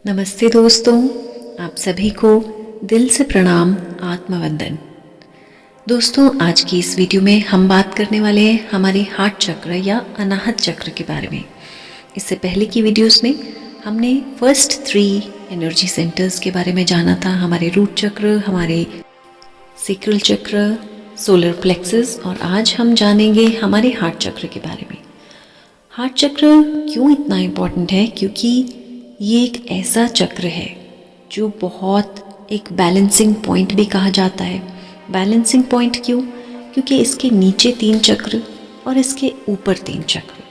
नमस्ते दोस्तों, आप सभी को दिल से प्रणाम, आत्मवंदन। दोस्तों, आज की इस वीडियो में हम बात करने वाले हैं हमारे हार्ट चक्र या अनाहत चक्र के बारे में। इससे पहले की वीडियोस में हमने फर्स्ट 3 एनर्जी सेंटर्स के बारे में जाना था, हमारे रूट चक्र, हमारे सेक्रल चक्र, सोलर प्लेक्सस, और आज हम जानेंगे हमारे हार्ट चक्र के बारे में। हार्ट चक्र क्यों इतना इम्पोर्टेंट है? क्योंकि ये एक ऐसा चक्र है जो बहुत एक बैलेंसिंग पॉइंट भी कहा जाता है। बैलेंसिंग पॉइंट क्यों? क्योंकि इसके नीचे 3 चक्र और इसके ऊपर 3 चक्र।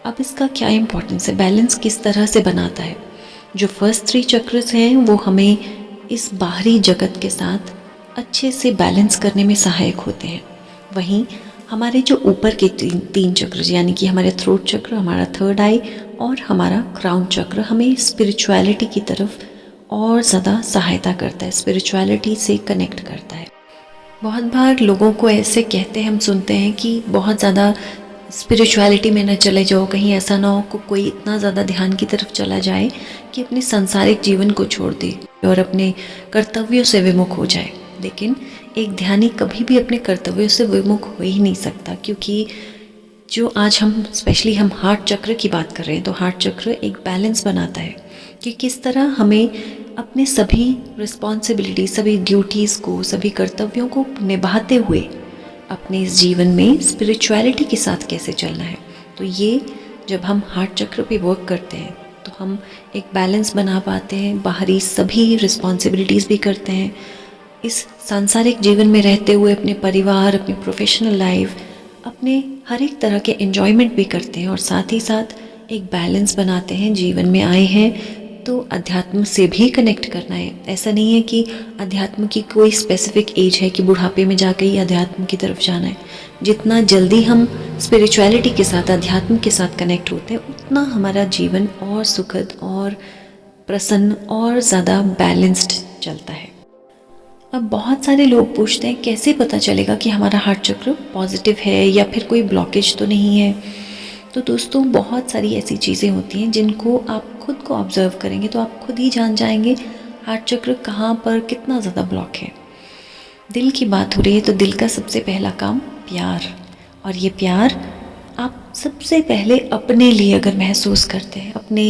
अब इसका क्या इम्पोर्टेंस है? बैलेंस किस तरह से बनाता है? जो फर्स्ट 3 चक्र्स हैं वो हमें इस बाहरी जगत के साथ अच्छे से बैलेंस करने में सहायक होते हैं। वहीं हमारे जो ऊपर के 3 चक्र यानी कि हमारे थ्रोट चक्र, हमारा थर्ड आई और हमारा क्राउन चक्र हमें स्पिरिचुअलिटी की तरफ और ज़्यादा सहायता करता है, स्पिरिचुअलिटी से कनेक्ट करता है। बहुत बार लोगों को ऐसे कहते हैं, हम सुनते हैं कि बहुत ज़्यादा स्पिरिचुअलिटी में न चले जाओ, कहीं ऐसा ना हो कि कोई इतना ज़्यादा ध्यान की तरफ चला जाए कि अपने सांसारिक जीवन को छोड़ दे और अपने कर्तव्यों से विमुख हो जाए। लेकिन एक ध्यानी कभी भी अपने कर्तव्यों से विमुख हो ही नहीं सकता, क्योंकि जो आज हम स्पेशली हम हार्ट चक्र की बात कर रहे हैं, तो हार्ट चक्र एक बैलेंस बनाता है कि किस तरह हमें अपने सभी रिस्पॉन्सिबिलिटी, सभी ड्यूटीज़ को, सभी कर्तव्यों को निभाते हुए अपने इस जीवन में स्पिरिचुअलिटी के साथ कैसे चलना है। तो ये जब हम हार्ट चक्र पे वर्क करते हैं तो हम एक बैलेंस बना पाते हैं, बाहरी सभी रिस्पॉन्सिबिलिटीज़ भी करते हैं, इस सांसारिक जीवन में रहते हुए अपने परिवार, अपनी प्रोफेशनल लाइफ, अपने हर एक तरह के एन्जॉयमेंट भी करते हैं और साथ ही साथ एक बैलेंस बनाते हैं। जीवन में आए हैं तो अध्यात्म से भी कनेक्ट करना है। ऐसा नहीं है कि अध्यात्म की कोई स्पेसिफिक एज है कि बुढ़ापे में जाकर ही अध्यात्म की तरफ जाना है। जितना जल्दी हम स्पिरिचुअलिटी के साथ, अध्यात्म के साथ कनेक्ट होते हैं, उतना हमारा जीवन और सुखद और प्रसन्न और ज़्यादा बैलेंस्ड चलता है। अब बहुत सारे लोग पूछते हैं कैसे पता चलेगा कि हमारा हार्ट चक्र पॉजिटिव है या फिर कोई ब्लॉकेज तो नहीं है। तो दोस्तों, बहुत सारी ऐसी चीज़ें होती हैं जिनको आप खुद को ऑब्जर्व करेंगे तो आप खुद ही जान जाएंगे हार्ट चक्र कहाँ पर कितना ज़्यादा ब्लॉक है। दिल की बात हो रही है तो दिल का सबसे पहला काम प्यार, और ये प्यार आप सबसे पहले अपने लिए अगर महसूस करते हैं, अपने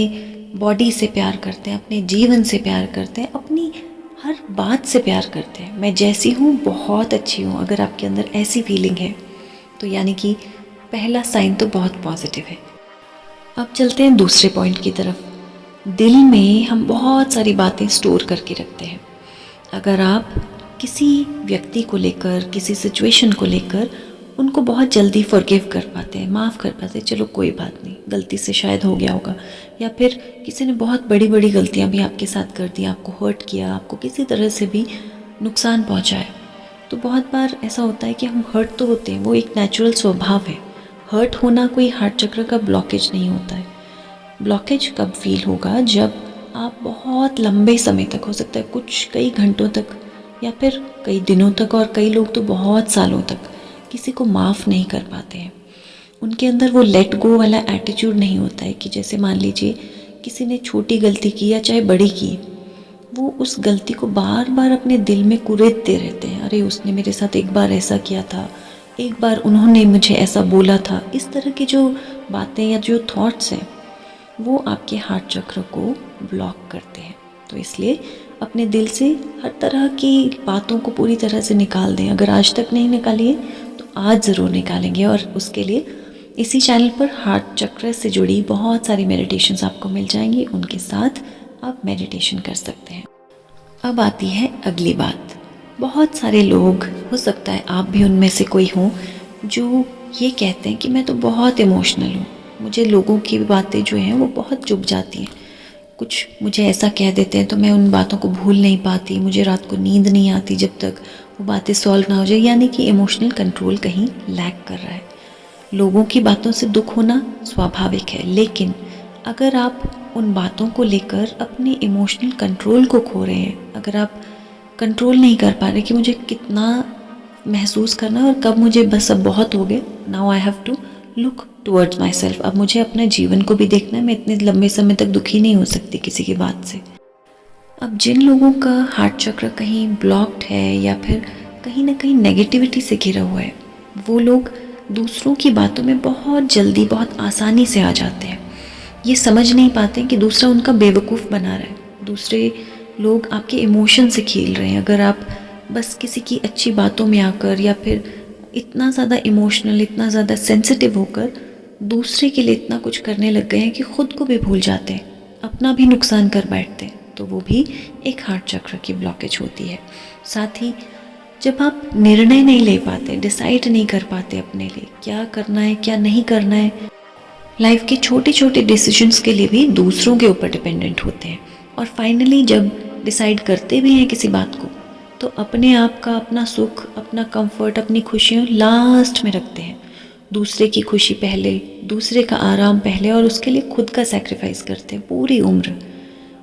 बॉडी से प्यार करते हैं, अपने जीवन से प्यार करते हैं, अपनी हर बात से प्यार करते हैं, मैं जैसी हूँ बहुत अच्छी हूँ, अगर आपके अंदर ऐसी फीलिंग है तो यानी कि पहला साइन तो बहुत पॉजिटिव है। अब चलते हैं दूसरे पॉइंट की तरफ। दिल में हम बहुत सारी बातें स्टोर करके रखते हैं। अगर आप किसी व्यक्ति को लेकर, किसी सिचुएशन को लेकर उनको बहुत जल्दी फॉरगिव कर पाते हैं, माफ़ कर पाते हैं, चलो कोई बात नहीं, गलती से शायद हो गया होगा, या फिर किसी ने बहुत बड़ी बड़ी गलतियां भी आपके साथ कर दी, आपको हर्ट किया, आपको किसी तरह से भी नुकसान पहुंचाया, तो बहुत बार ऐसा होता है कि हम हर्ट तो होते हैं, वो एक नेचुरल स्वभाव है। हर्ट होना कोई हार्ट चक्र का ब्लॉकेज नहीं होता है। ब्लॉकेज कब फील होगा? जब आप बहुत लंबे समय तक, हो सकता है कुछ कई घंटों तक या फिर कई दिनों तक, और कई लोग तो बहुत सालों तक किसी को माफ़ नहीं कर पाते हैं। उनके अंदर वो लेट गो वाला एटीट्यूड नहीं होता है कि जैसे मान लीजिए किसी ने छोटी गलती की या चाहे बड़ी की, वो उस गलती को बार बार अपने दिल में कुरेदते रहते हैं। अरे उसने मेरे साथ एक बार ऐसा किया था, एक बार उन्होंने मुझे ऐसा बोला था। इस तरह की जो बातें या जो थॉट्स हैं वो आपके हार्ट चक्र को ब्लॉक करते हैं। तो इसलिए अपने दिल से हर तरह की बातों को पूरी तरह से निकाल दें। अगर आज तक नहीं निकालिए तो आज ज़रूर निकालेंगे, और उसके लिए इसी चैनल पर हार्ट चक्र से जुड़ी बहुत सारी मेडिटेशंस आपको मिल जाएंगी, उनके साथ आप मेडिटेशन कर सकते हैं। अब आती है अगली बात। बहुत सारे लोग, हो सकता है आप भी उनमें से कोई हों, जो ये कहते हैं कि मैं तो बहुत इमोशनल हूँ, मुझे लोगों की बातें जो हैं वो बहुत चुभ जाती हैं, कुछ मुझे ऐसा कह देते हैं तो मैं उन बातों को भूल नहीं पाती, मुझे रात को नींद नहीं आती जब तक वो बातें सॉल्व ना हो जाए। यानी कि इमोशनल कंट्रोल कहीं लैक कर रहा है। लोगों की बातों से दुख होना स्वाभाविक है, लेकिन अगर आप उन बातों को लेकर अपने इमोशनल कंट्रोल को खो रहे हैं, अगर आप कंट्रोल नहीं कर पा रहे कि मुझे कितना महसूस करना और कब मुझे बस अब बहुत हो गया, now I have to look towards myself, अब मुझे अपने जीवन को भी देखना है, मैं इतने लंबे समय तक दुखी नहीं हो सकती किसी की बात से। अब जिन लोगों का हार्ट चक्र कहीं ब्लॉक्ड है या फिर कहीं ना कहीं नेगेटिविटी से घिरा हुआ है, वो लोग दूसरों की बातों में बहुत जल्दी बहुत आसानी से आ जाते हैं। ये समझ नहीं पाते कि दूसरा उनका बेवकूफ़ बना रहा है, दूसरे लोग आपके इमोशन से खेल रहे हैं। अगर आप बस किसी की अच्छी बातों में आकर या फिर इतना ज़्यादा इमोशनल, इतना ज़्यादा सेंसिटिव होकर दूसरे के लिए इतना कुछ करने लग गए हैं कि ख़ुद को भी भूल जाते हैं, अपना भी नुकसान कर बैठते हैं, तो वो भी एक हार्ट चक्र की ब्लॉकेज होती है। साथ ही जब आप निर्णय नहीं ले पाते, डिसाइड नहीं कर पाते अपने लिए क्या करना है क्या नहीं करना है, लाइफ के छोटे छोटे डिसीजंस के लिए भी दूसरों के ऊपर डिपेंडेंट होते हैं, और फाइनली जब डिसाइड करते भी हैं किसी बात को, तो अपने आप का, अपना सुख, अपना कंफर्ट, अपनी खुशियाँ लास्ट में रखते हैं। दूसरे की खुशी पहले, दूसरे का आराम पहले, और उसके लिए खुद का सेक्रीफाइस करते हैं पूरी उम्र।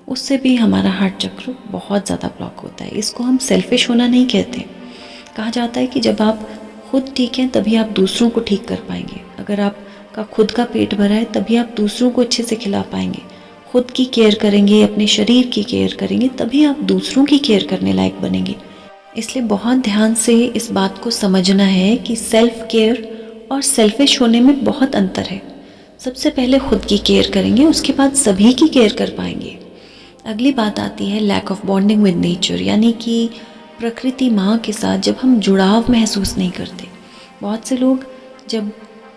उससे भी हमारा हार्ट चक्र बहुत ज़्यादा ब्लॉक होता है। इसको हम सेल्फिश होना नहीं कहते। कहा जाता है कि जब आप खुद ठीक हैं तभी आप दूसरों को ठीक कर पाएंगे। अगर आपका खुद का पेट भरा है तभी आप दूसरों को अच्छे से खिला पाएंगे। खुद की केयर करेंगे, अपने शरीर की केयर करेंगे, तभी आप दूसरों की केयर करने लायक बनेंगे। इसलिए बहुत ध्यान से इस बात को समझना है कि सेल्फ केयर और सेल्फिश होने में बहुत अंतर है। सबसे पहले खुद की केयर करेंगे, उसके बाद सभी की केयर कर पाएंगे। अगली बात आती है lack of bonding with nature, यानी कि प्रकृति माँ के साथ जब हम जुड़ाव महसूस नहीं करते। बहुत से लोग जब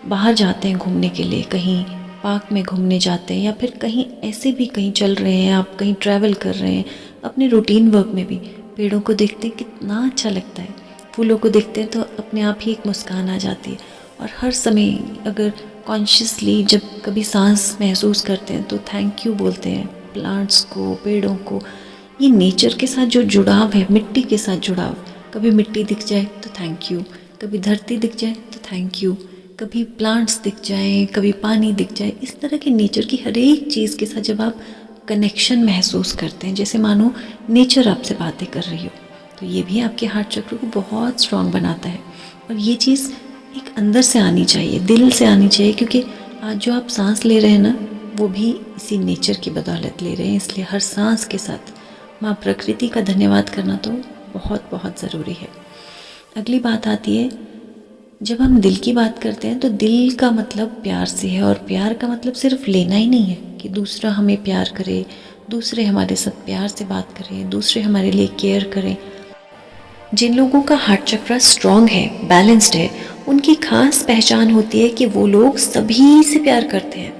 बाहर जाते हैं घूमने के लिए, कहीं पार्क में घूमने जाते हैं या फिर कहीं ऐसे भी कहीं चल रहे हैं, आप कहीं ट्रैवल कर रहे हैं, अपने रूटीन वर्क में भी पेड़ों को देखते हैं कितना अच्छा लगता है, फूलों को देखते हैं तो अपने आप ही एक मुस्कान आ जाती है। और हर समय अगर कॉन्शियसली जब कभी सांस महसूस करते हैं तो थैंक यू बोलते हैं प्लांट्स को, पेड़ों को। ये नेचर के साथ जो जुड़ाव है, मिट्टी के साथ जुड़ाव, कभी मिट्टी दिख जाए तो थैंक यू, कभी धरती दिख जाए तो थैंक यू, कभी प्लांट्स दिख जाए, कभी पानी दिख जाए, इस तरह के नेचर की हर एक चीज़ के साथ जब आप कनेक्शन महसूस करते हैं, जैसे मानो नेचर आपसे बातें कर रही हो, तो ये भी आपके हार्ट चक्र को बहुत स्ट्रॉन्ग बनाता है। और ये चीज़ एक अंदर से आनी चाहिए, दिल से आनी चाहिए, क्योंकि आज जो आप सांस ले रहे हैं ना, वो भी इसी नेचर की बदौलत ले रहे हैं। इसलिए हर सांस के साथ माँ प्रकृति का धन्यवाद करना तो बहुत बहुत ज़रूरी है। अगली बात आती है, जब हम दिल की बात करते हैं तो दिल का मतलब प्यार से है, और प्यार का मतलब सिर्फ लेना ही नहीं है कि दूसरा हमें प्यार करे, दूसरे हमारे साथ प्यार से बात करें, दूसरे हमारे लिए केयर करें। जिन लोगों का हार्ट चक्र स्ट्रॉन्ग है, बैलेंस्ड है, उनकी खास पहचान होती है कि वो लोग सभी से प्यार करते हैं।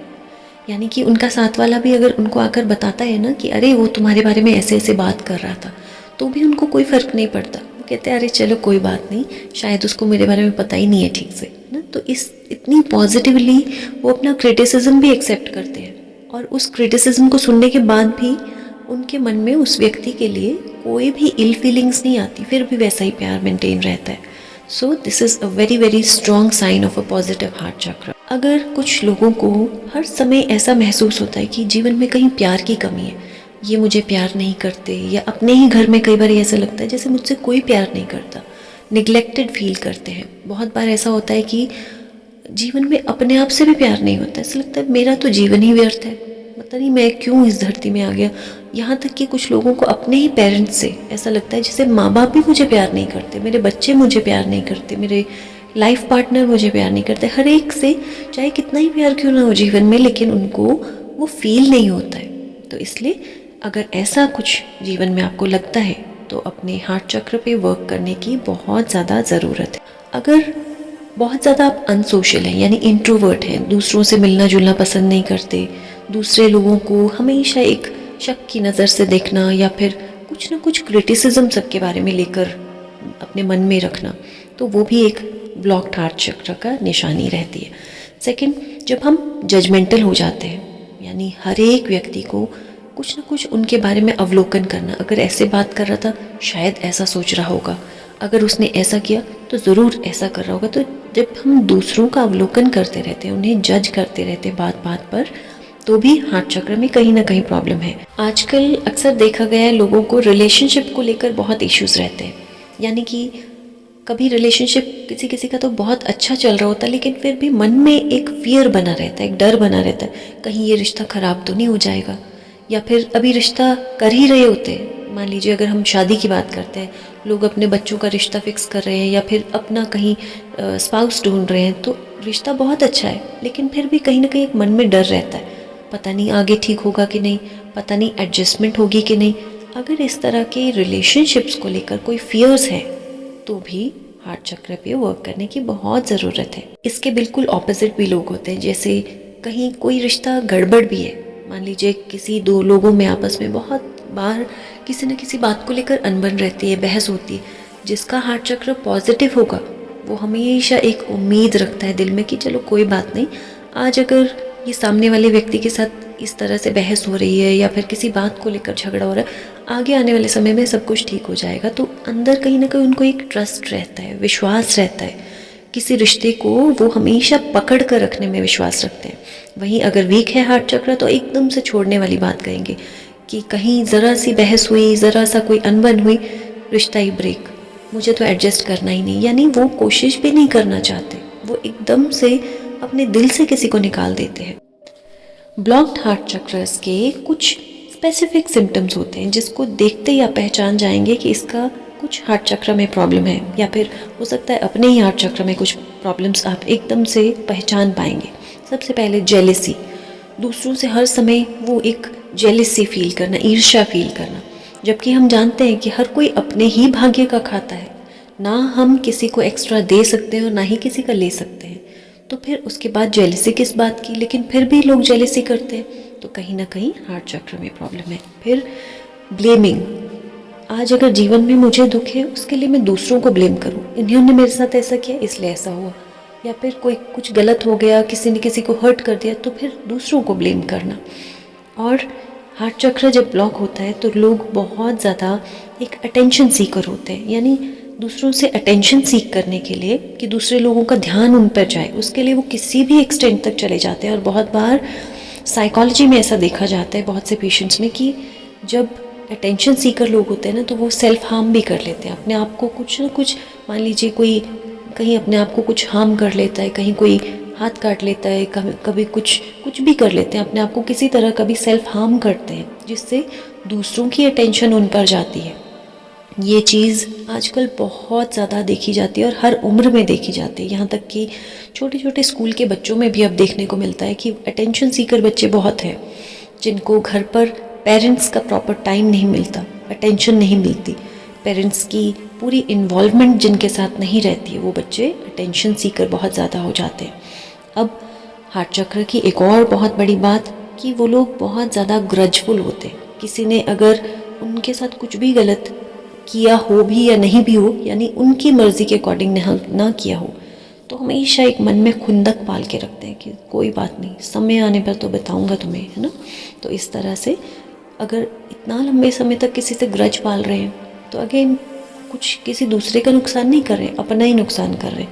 यानी कि उनका साथ वाला भी अगर उनको आकर बताता है ना कि अरे वो तुम्हारे बारे में ऐसे ऐसे बात कर रहा था, तो भी उनको कोई फ़र्क नहीं पड़ता। वो कहते हैं अरे चलो कोई बात नहीं, शायद उसको मेरे बारे में पता ही नहीं है ठीक से ना। तो इस इतनी पॉजिटिवली वो अपना क्रिटिसिज्म भी एक्सेप्ट करते हैं, और उस क्रिटिसिज्म को सुनने के बाद भी उनके मन में उस व्यक्ति के लिए कोई भी इल फीलिंग्स नहीं आती, फिर भी वैसा ही प्यार मेंटेन रहता है। So this is a very very strong sign of a positive heart chakra. अगर कुछ लोगों को हर समय ऐसा महसूस होता है कि जीवन में कहीं प्यार की कमी है, ये मुझे प्यार नहीं करते, या अपने ही घर में कई बार ऐसा लगता है जैसे मुझसे कोई प्यार नहीं करता, निगलेक्टेड फील करते हैं। बहुत बार ऐसा होता है कि जीवन में अपने आप से भी प्यार नहीं होता, ऐसा लगता है मेरा तो जीवन ही व्यर्थ है, पता नहीं मैं क्यों इस धरती में आ गया। यहाँ तक कि कुछ लोगों को अपने ही पेरेंट्स से ऐसा लगता है जैसे माँ बाप भी मुझे प्यार नहीं करते, मेरे बच्चे मुझे प्यार नहीं करते, मेरे लाइफ पार्टनर मुझे प्यार नहीं करते। हर एक से चाहे कितना ही प्यार क्यों ना हो जीवन में, लेकिन उनको वो फील नहीं होता है। तो इसलिए अगर ऐसा कुछ जीवन में आपको लगता है तो अपने हार्ट चक्र पे वर्क करने की बहुत ज़्यादा ज़रूरत है। अगर बहुत ज़्यादा आप अनसोशल हैं, यानी इंट्रोवर्ट हैं, दूसरों से मिलना जुलना पसंद नहीं करते, दूसरे लोगों को हमेशा एक शक की नज़र से देखना या फिर कुछ ना कुछ क्रिटिसिज्म सबके बारे में लेकर अपने मन में रखना, तो वो भी एक ब्लॉक्ड हार्ट चक्र का निशानी रहती है। सेकंड, जब हम जजमेंटल हो जाते हैं, यानी हर एक व्यक्ति को कुछ ना कुछ उनके बारे में अवलोकन करना, अगर ऐसे बात कर रहा था शायद ऐसा सोच रहा होगा, अगर उसने ऐसा किया तो ज़रूर ऐसा कर रहा होगा। तो जब हम दूसरों का अवलोकन करते रहते हैं, उन्हें जज करते रहते हैं बात बात पर, तो भी हार्ट चक्र में कहीं ना कहीं प्रॉब्लम है। आजकल अक्सर देखा गया है लोगों को रिलेशनशिप को लेकर बहुत इश्यूज़ रहते हैं, यानी कि कभी रिलेशनशिप किसी किसी का तो बहुत अच्छा चल रहा होता है, लेकिन फिर भी मन में एक फियर बना रहता है, एक डर बना रहता है, कहीं ये रिश्ता ख़राब तो नहीं हो जाएगा, या फिर अभी रिश्ता कर ही रहे होते हैं। मान लीजिए अगर हम शादी की बात करते हैं, लोग अपने बच्चों का रिश्ता फिक्स कर रहे हैं या फिर अपना कहीं स्पाउस ढूंढ रहे हैं, तो रिश्ता बहुत अच्छा है, लेकिन फिर भी कहीं ना कहीं एक मन में डर रहता है, पता नहीं आगे ठीक होगा कि नहीं, पता नहीं एडजस्टमेंट होगी कि नहीं। अगर इस तरह के रिलेशनशिप्स को लेकर कोई फियर्स है तो भी हार्ट चक्र पे वर्क करने की बहुत ज़रूरत है। इसके बिल्कुल ऑपोजिट भी लोग होते हैं, जैसे कहीं कोई रिश्ता गड़बड़ भी है, मान लीजिए किसी दो लोगों में आपस में बहुत बार किसी न किसी बात को लेकर अनबन रहती है, बहस होती है। जिसका हार्ट चक्र पॉजिटिव होगा वो हमेशा एक उम्मीद रखता है दिल में कि चलो कोई बात नहीं, आज अगर ये सामने वाले व्यक्ति के साथ इस तरह से बहस हो रही है या फिर किसी बात को लेकर झगड़ा हो रहा है, आगे आने वाले समय में सब कुछ ठीक हो जाएगा। तो अंदर कहीं ना कहीं उनको एक ट्रस्ट रहता है, विश्वास रहता है, किसी रिश्ते को वो हमेशा पकड़ कर रखने में विश्वास रखते हैं। वहीं अगर वीक है हार्ट चक्र तो एकदम से छोड़ने वाली बात कहेंगे कि कहीं ज़रा सी बहस हुई, ज़रा सा कोई अनबन हुई, रिश्ता ही ब्रेक, मुझे तो एडजस्ट करना ही नहीं, यानी वो कोशिश भी नहीं करना चाहते, वो एकदम से अपने दिल से किसी को निकाल देते हैं। ब्लॉक्ड हार्ट चक्रस के कुछ स्पेसिफिक सिम्टम्स होते हैं जिसको देखते ही आप पहचान जाएंगे कि इसका कुछ हार्ट चक्र में प्रॉब्लम है, या फिर हो सकता है अपने ही हार्ट चक्र में कुछ प्रॉब्लम्स आप एकदम से पहचान पाएंगे। सबसे पहले जेलेसी, दूसरों से हर समय वो एक जेलेसी फील करना, ईर्ष्या फील करना, जबकि हम जानते हैं कि हर कोई अपने ही भाग्य का खाता है, ना हम किसी को एक्स्ट्रा दे सकते हैं और ना ही किसी का ले सकते हैं। तो फिर उसके बाद जेलेसी किस बात की, लेकिन फिर भी लोग जेलेसी करते हैं, तो कहीं ना कहीं हार्ट चक्र में प्रॉब्लम है। फिर ब्लेमिंग, आज अगर जीवन में मुझे दुख है उसके लिए मैं दूसरों को ब्लेम करूं, इन्होंने मेरे साथ ऐसा किया इसलिए ऐसा हुआ, या फिर कोई कुछ गलत हो गया, किसी ने किसी को हर्ट कर दिया, तो फिर दूसरों को ब्लेम करना। और हार्ट चक्र जब ब्लॉक होता है तो लोग बहुत ज़्यादा एक अटेंशन सीकर होते हैं, यानी दूसरों से अटेंशन सीख करने के लिए कि दूसरे लोगों का ध्यान उन पर जाए, उसके लिए वो किसी भी एक्सटेंट तक चले जाते हैं। और बहुत बार साइकोलॉजी में ऐसा देखा जाता है बहुत से पेशेंट्स में कि जब अटेंशन सीकर लोग होते हैं ना, तो वो सेल्फ हार्म भी कर लेते हैं, अपने आप को कुछ ना कुछ, मान लीजिए कोई कहीं अपने आप को कुछ हार्म कर लेता है, कहीं कोई हाथ काट लेता है, कभी कुछ भी कर लेते हैं, अपने आप को किसी तरह का भी सेल्फ हार्म करते हैं, जिससे दूसरों की अटेंशन उन पर जाती है। ये चीज़ आजकल बहुत ज़्यादा देखी जाती है और हर उम्र में देखी जाती है, यहाँ तक कि छोटे छोटे स्कूल के बच्चों में भी अब देखने को मिलता है कि अटेंशन सीकर बच्चे बहुत हैं, जिनको घर पर पेरेंट्स का प्रॉपर टाइम नहीं मिलता, अटेंशन नहीं मिलती, पेरेंट्स की पूरी इन्वॉल्वमेंट जिनके साथ नहीं रहती है, वो बच्चे अटेंशन सीकर बहुत ज़्यादा हो जाते हैं। अब हार्ट चक्र की एक और बहुत बड़ी बात कि वो लोग बहुत ज़्यादा ग्रजफुल होते हैं, किसी ने अगर उनके साथ कुछ भी गलत किया हो भी या नहीं भी हो, यानी उनकी मर्ज़ी के अकॉर्डिंग ना किया हो, तो हमेशा एक मन में खुंदक पाल के रखते हैं कि कोई बात नहीं, समय आने पर तो बताऊंगा तुम्हें, है ना। तो इस तरह से अगर इतना लंबे समय तक किसी से ग्रज पाल रहे हैं तो अगेन कुछ किसी दूसरे का नुकसान नहीं कर रहे, अपना ही नुकसान कर रहे।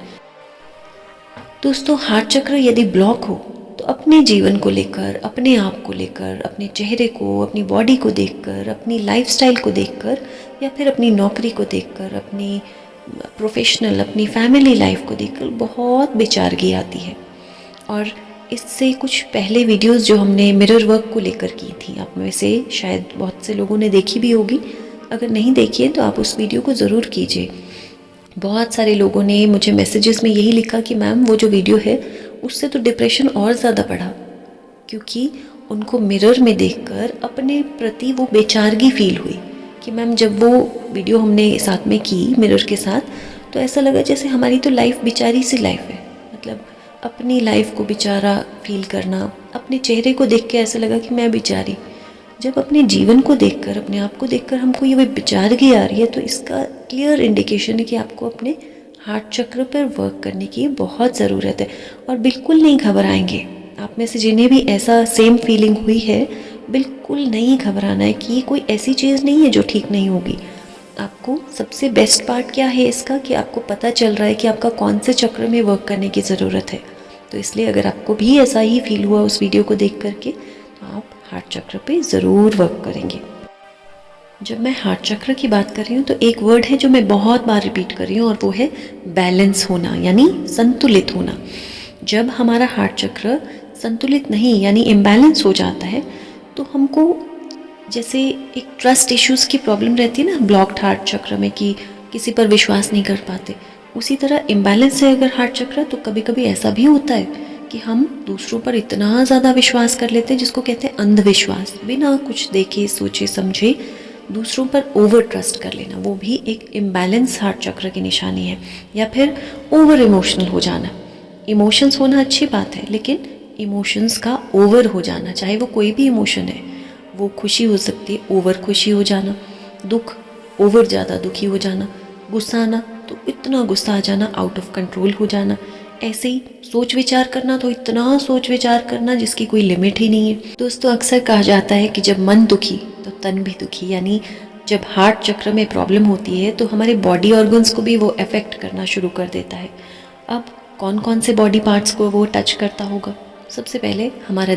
दोस्तों, हार्ट चक्र यदि ब्लॉक हो तो अपने जीवन को लेकर, अपने आप को लेकर, अपने चेहरे को, अपनी बॉडी को देखकर, अपनी लाइफस्टाइल को देखकर, या फिर अपनी नौकरी को देखकर, अपनी प्रोफेशनल, अपनी फैमिली लाइफ को देखकर बहुत बेचारगी आती है। और इससे कुछ पहले वीडियोस जो हमने मिरर वर्क को लेकर की थी, आप में से शायद बहुत से लोगों ने देखी भी होगी, अगर नहीं देखी है तो आप उस वीडियो को ज़रूर कीजिए। बहुत सारे लोगों ने मुझे मैसेजेस में यही लिखा कि मैम वो जो वीडियो है उससे तो डिप्रेशन और ज़्यादा बढ़ा, क्योंकि उनको मिरर में देखकर अपने प्रति वो बेचारगी फील हुई कि मैम जब वो वीडियो हमने साथ में की मिरर के साथ, तो ऐसा लगा जैसे हमारी तो लाइफ बेचारी सी लाइफ है, मतलब अपनी लाइफ को बेचारा फील करना, अपने चेहरे को देख के ऐसा लगा कि मैं बेचारी। जब अपने जीवन को देखकर, अपने आप को देखकर हमको ये बेचारगी आ रही है, तो इसका क्लियर इंडिकेशन है कि आपको अपने हार्ट चक्र पर वर्क करने की बहुत ज़रूरत है। और बिल्कुल नहीं घबराएंगे, आप में से जिन्हें भी ऐसा सेम फीलिंग हुई है, बिल्कुल नहीं घबराना है कि ये कोई ऐसी चीज़ नहीं है जो ठीक नहीं होगी। आपको सबसे बेस्ट पार्ट क्या है इसका, कि आपको पता चल रहा है कि आपका कौन से चक्र में वर्क करने की ज़रूरत है। तो इसलिए अगर आपको भी ऐसा ही फील हुआ उस वीडियो को देख करके, तो आप हार्ट चक्र पे ज़रूर वर्क करेंगे। जब मैं हार्ट चक्र की बात कर रही हूँ तो एक वर्ड है जो मैं बहुत बार रिपीट कर रही हूँ, और वो है बैलेंस होना, यानी संतुलित होना। जब हमारा हार्ट चक्र संतुलित नहीं, यानी इम्बैलेंस हो जाता है, तो हमको जैसे एक ट्रस्ट इश्यूज़ की प्रॉब्लम रहती है ना ब्लॉक्ड हार्ट चक्र में, कि किसी पर विश्वास नहीं कर पाते, उसी तरह इम्बैलेंस है अगर हार्ट चक्र, तो कभी कभी ऐसा भी होता है कि हम दूसरों पर इतना ज़्यादा विश्वास कर लेते हैं, जिसको कहते हैं अंधविश्वास, बिना कुछ देखे सोचे समझे दूसरों पर ओवर ट्रस्ट कर लेना, वो भी एक इम्बैलेंस हार्ट चक्र की निशानी है। या फिर ओवर इमोशनल हो जाना। इमोशंस होना अच्छी बात है, लेकिन इमोशंस का ओवर हो जाना, चाहे वो कोई भी इमोशन है, वो खुशी हो सकती है, ओवर खुशी हो जाना, दुख, ओवर ज़्यादा दुखी हो जाना, गुस्सा आना तो इतना गुस्सा आ जाना, आउट ऑफ कंट्रोल हो जाना, ऐसे ही सोच विचार करना तो इतना सोच विचार करना जिसकी कोई लिमिट ही नहीं है। दोस्तों, अक्सर कहा जाता है कि जब मन दुखी तो तन भी दुखी, यानी जब हार्ट चक्र में प्रॉब्लम होती है तो हमारे बॉडी ऑर्गन्स को भी वो अफेक्ट करना शुरू कर देता है। अब कौन कौन से बॉडी पार्ट्स को वो टच करता होगा? सबसे पहले हमारा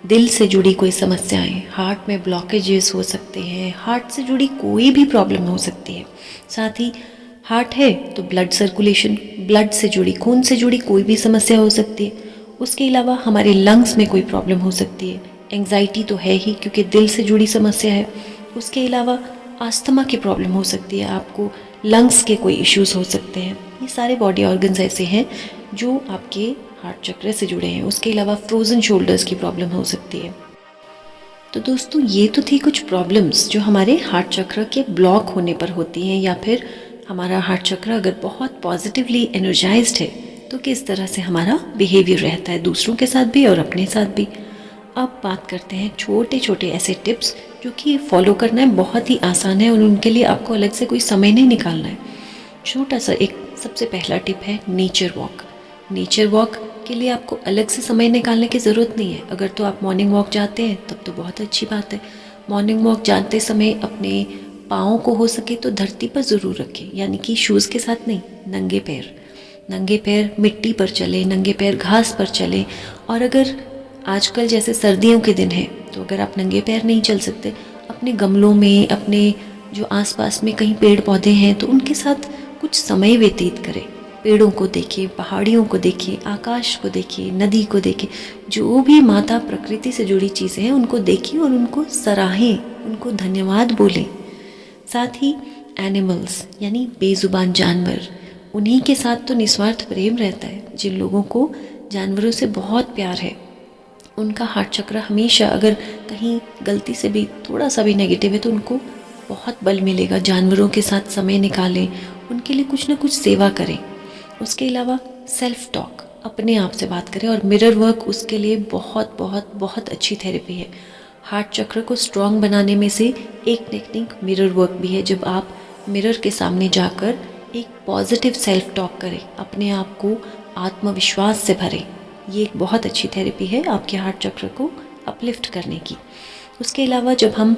दिल से जुड़ी कोई समस्याएं, हार्ट में ब्लॉकेजेस हो सकते हैं, हार्ट से जुड़ी कोई भी प्रॉब्लम हो सकती है। साथ ही हार्ट है तो ब्लड सर्कुलेशन, ब्लड से जुड़ी, खून से जुड़ी कोई भी समस्या हो सकती है। उसके अलावा हमारे लंग्स में कोई प्रॉब्लम हो सकती है। एंग्जाइटी तो है ही क्योंकि दिल से जुड़ी समस्या है। उसके अलावा आस्थमा की प्रॉब्लम हो सकती है, आपको लंग्स के कोई इश्यूज हो सकते हैं। ये सारे बॉडी ऑर्गन्स ऐसे हैं जो आपके हार्ट चक्र से जुड़े हैं। उसके अलावा फ्रोजन शोल्डर्स की प्रॉब्लम हो सकती है। तो दोस्तों, ये तो थी कुछ प्रॉब्लम्स जो हमारे हार्ट चक्र के ब्लॉक होने पर होती हैं, या फिर हमारा हार्ट चक्र अगर बहुत पॉजिटिवली एनर्जाइज्ड है तो किस तरह से हमारा बिहेवियर रहता है दूसरों के साथ भी और अपने साथ भी। अब बात करते हैं छोटे छोटे ऐसे टिप्स जो कि फॉलो करना है बहुत ही आसान है और उनके लिए आपको अलग से कोई समय नहीं निकालना है। छोटा सा एक सबसे पहला टिप है नेचर वॉक। नेचर वॉक के लिए आपको अलग से समय निकालने की ज़रूरत नहीं है। अगर तो आप मॉर्निंग वॉक जाते हैं तब तो बहुत अच्छी बात है। मॉर्निंग वॉक जाते समय अपने पाँव को हो सके तो धरती पर ज़रूर रखें, यानी कि शूज़ के साथ नहीं, नंगे पैर मिट्टी पर चले, नंगे पैर घास पर चले। और अगर आजकल जैसे सर्दियों के दिन है तो अगर आप नंगे पैर नहीं चल सकते, अपने गमलों में, अपने जो आसपास में कहीं पेड़ पौधे हैं तो उनके साथ कुछ समय व्यतीत करें। पेड़ों को देखिए, पहाड़ियों को देखिए, आकाश को देखिए, नदी को देखिए, जो भी माता प्रकृति से जुड़ी चीज़ें हैं उनको देखिए और उनको सराहें, उनको धन्यवाद बोलें। साथ ही एनिमल्स यानी बेजुबान जानवर, उन्हीं के साथ तो निस्वार्थ प्रेम रहता है। जिन लोगों को जानवरों से बहुत प्यार है, उनका हार्ट चक्र हमेशा, अगर कहीं गलती से भी थोड़ा सा भी नेगेटिव है तो उनको बहुत बल मिलेगा। जानवरों के साथ समय निकालें, उनके लिए कुछ ना कुछ सेवा करें। उसके अलावा सेल्फ टॉक, अपने आप से बात करें, और मिरर वर्क उसके लिए बहुत बहुत बहुत अच्छी थेरेपी है। हार्ट चक्र को स्ट्रॉन्ग बनाने में से एक टेक्निक मिरर वर्क भी है। जब आप मिरर के सामने जाकर एक पॉजिटिव सेल्फ टॉक करें, अपने आप को आत्मविश्वास से भरें, ये एक बहुत अच्छी थेरेपी है आपके हार्ट चक्र को अपलिफ्ट करने की। उसके अलावा जब हम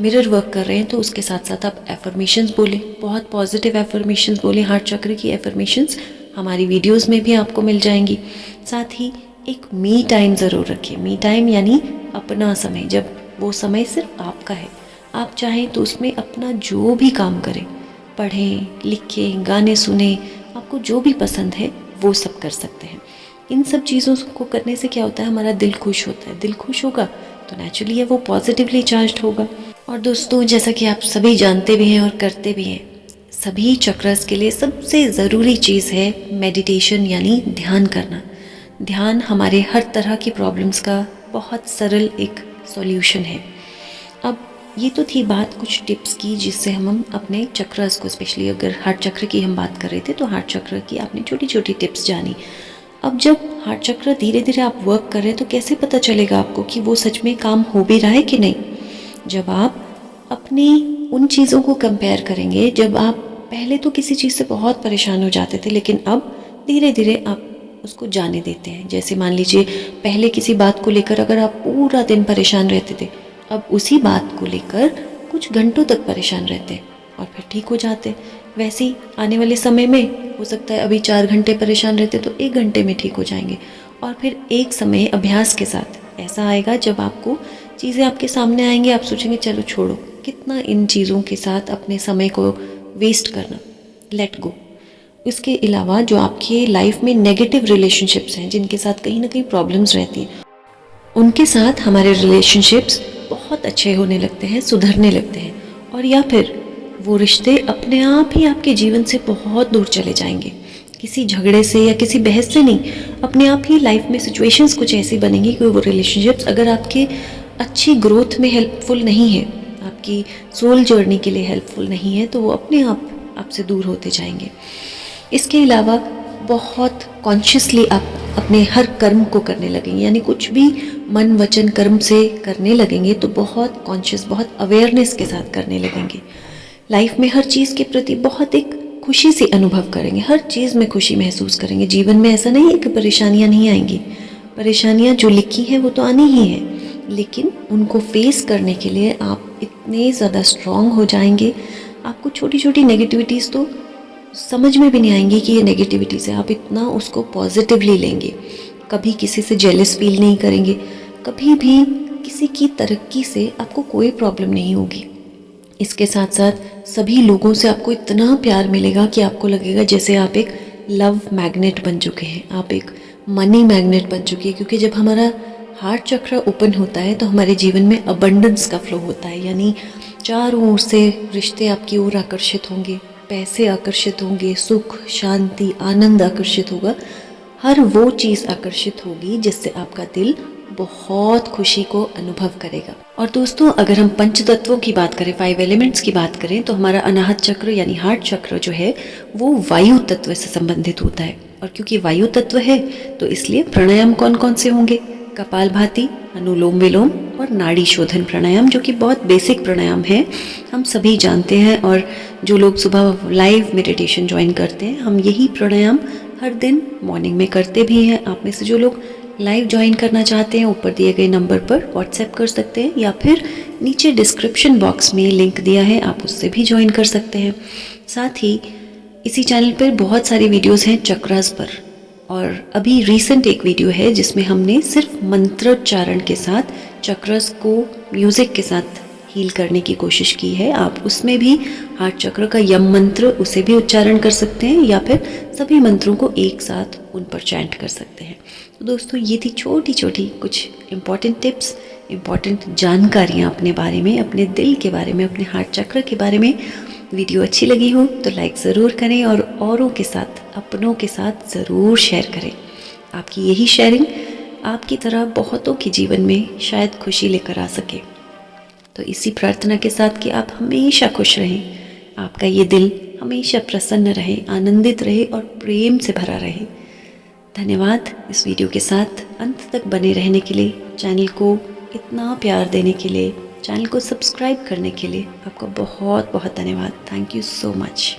मिरर वर्क कर रहे हैं तो उसके साथ साथ आप एफर्मेशंस बोलें, बहुत पॉजिटिव एफर्मेशंस बोलें। हार्ट चक्र की एफर्मेशंस हमारी वीडियोस में भी आपको मिल जाएंगी। साथ ही एक मी टाइम ज़रूर रखें। मी टाइम यानी अपना समय, जब वो समय सिर्फ आपका है। आप चाहें तो उसमें अपना जो भी काम करें, पढ़ें, लिखें, गाने सुने, आपको जो भी पसंद है वो सब कर सकते हैं। इन सब चीज़ों को करने से क्या होता है, हमारा दिल खुश होता है। दिल खुश होगा तो नेचुरली वो पॉजिटिवली चार्ज्ड होगा। और दोस्तों, जैसा कि आप सभी जानते भी हैं और करते भी हैं, सभी चक्रस के लिए सबसे ज़रूरी चीज़ है मेडिटेशन यानी ध्यान करना। ध्यान हमारे हर तरह की प्रॉब्लम्स का बहुत सरल एक सॉल्यूशन है। अब ये तो थी बात कुछ टिप्स की जिससे हम अपने चक्रस को, स्पेशली अगर हार्ट चक्र की हम बात कर रहे थे तो हार्ट चक्र की आपने छोटी छोटी टिप्स जानी। अब जब हार्ट चक्र धीरे धीरे आप वर्क कर रहे हैं तो कैसे पता चलेगा आपको कि वो सच में काम हो भी रहा है कि नहीं? जब आप अपनी उन चीज़ों को कंपेयर करेंगे, जब आप पहले तो किसी चीज़ से बहुत परेशान हो जाते थे लेकिन अब धीरे धीरे आप उसको जाने देते हैं। जैसे मान लीजिए पहले किसी बात को लेकर अगर आप पूरा दिन परेशान रहते थे, अब उसी बात को लेकर कुछ घंटों तक परेशान रहते हैं और फिर ठीक हो जाते हैं। वैसे ही आने वाले समय में हो सकता है अभी 4 घंटे परेशान रहते तो 1 घंटे में ठीक हो जाएंगे। और फिर एक समय अभ्यास के साथ ऐसा आएगा जब आपको चीज़ें आपके सामने आएंगी, आप सोचेंगे चलो छोड़ो, कितना इन चीज़ों के साथ अपने समय को वेस्ट करना, लेट गो। इसके अलावा जो आपके लाइफ में नेगेटिव रिलेशनशिप्स हैं, जिनके साथ कहीं ना कहीं प्रॉब्लम्स रहती हैं, उनके साथ हमारे रिलेशनशिप्स बहुत अच्छे होने लगते हैं, सुधरने लगते हैं, और या फिर वो रिश्ते अपने आप ही आपके जीवन से बहुत दूर चले जाएंगे। किसी झगड़े से या किसी बहस से नहीं, अपने आप ही लाइफ में सिचुएशंस कुछ ऐसी बनेंगी कि वो रिलेशनशिप्स अगर आपके अच्छी ग्रोथ में हेल्पफुल नहीं है, आपकी सोल जर्नी के लिए हेल्पफुल नहीं है, तो वो अपने आप आपसे दूर होते जाएंगे। इसके अलावा बहुत कॉन्शियसली आप अपने हर कर्म को करने लगेंगे, यानी कुछ भी मन वचन कर्म से करने लगेंगे तो बहुत कॉन्शियस, बहुत अवेयरनेस के साथ करने लगेंगे। लाइफ में हर चीज़ के प्रति बहुत एक खुशी से अनुभव करेंगे, हर चीज़ में खुशी महसूस करेंगे। जीवन में ऐसा नहीं है कि परेशानियां नहीं आएंगी, परेशानियां जो लिखी हैं वो तो आनी ही है, लेकिन उनको फेस करने के लिए आप इतने ज़्यादा स्ट्रांग हो जाएंगे, आपको छोटी छोटी नेगेटिविटीज़ तो समझ में भी नहीं आएंगी कि ये नेगेटिविटीज़ है। आप इतना उसको पॉजिटिवली लेंगे, कभी किसी से जेलस फील नहीं करेंगे, कभी भी किसी की तरक्की से आपको कोई प्रॉब्लम नहीं होगी। इसके साथ साथ सभी लोगों से आपको इतना प्यार मिलेगा कि आपको लगेगा जैसे आप एक लव मैग्नेट बन चुके हैं, आप एक मनी मैग्नेट बन चुके हैं। क्योंकि जब हमारा हार्ट चक्र ओपन होता है तो हमारे जीवन में अबंडेंस का फ्लो होता है, यानी चारों ओर से रिश्ते आपकी ओर आकर्षित होंगे, पैसे आकर्षित होंगे, सुख शांति आनंद आकर्षित होगा, हर वो चीज़ आकर्षित होगी जिससे आपका दिल बहुत खुशी को अनुभव करेगा। और दोस्तों, अगर हम पंच तत्वों की बात करें, 5 एलिमेंट्स की बात करें, तो हमारा अनाहत चक्र यानी हार्ट चक्र जो है वो वायु तत्व से संबंधित होता है। और क्योंकि वायु तत्व है तो इसलिए प्राणायाम कौन कौन से होंगे? कपालभाति, अनुलोम विलोम और नाड़ी शोधन प्राणायाम, जो कि बहुत बेसिक प्राणायाम है, हम सभी जानते हैं। और जो लोग सुबह लाइव मेडिटेशन ज्वाइन करते हैं, हम यही प्राणायाम हर दिन मॉर्निंग में करते भी हैं। आप में से जो लोग लाइव ज्वाइन करना चाहते हैं, ऊपर दिए गए नंबर पर व्हाट्सएप कर सकते हैं, या फिर नीचे डिस्क्रिप्शन बॉक्स में लिंक दिया है, आप उससे भी ज्वाइन कर सकते हैं। साथ ही इसी चैनल पर बहुत सारी वीडियोस हैं चक्रास पर, और अभी रिसेंट एक वीडियो है जिसमें हमने सिर्फ मंत्रोच्चारण के साथ चक्रास को म्यूज़िक के साथ हील करने की कोशिश की है। आप उसमें भी हार्ट चक्र का यम मंत्र, उसे भी उच्चारण कर सकते हैं, या फिर सभी मंत्रों को एक साथ उन पर चैंट कर सकते हैं। तो दोस्तों, ये थी छोटी छोटी कुछ इम्पॉर्टेंट टिप्स, इम्पॉर्टेंट जानकारियाँ अपने बारे में, अपने दिल के बारे में, अपने हार्ट चक्र के बारे में। वीडियो अच्छी लगी हो तो लाइक ज़रूर करें और औरों के साथ, अपनों के साथ ज़रूर शेयर करें। आपकी यही शेयरिंग आपकी तरह बहुतों के जीवन में शायद खुशी लेकर आ सके। तो इसी प्रार्थना के साथ कि आप हमेशा खुश रहें, आपका ये दिल हमेशा प्रसन्न रहे, आनंदित रहे और प्रेम से भरा रहे। धन्यवाद इस वीडियो के साथ अंत तक बने रहने के लिए, चैनल को इतना प्यार देने के लिए, चैनल को सब्सक्राइब करने के लिए आपका बहुत बहुत धन्यवाद। Thank you so much.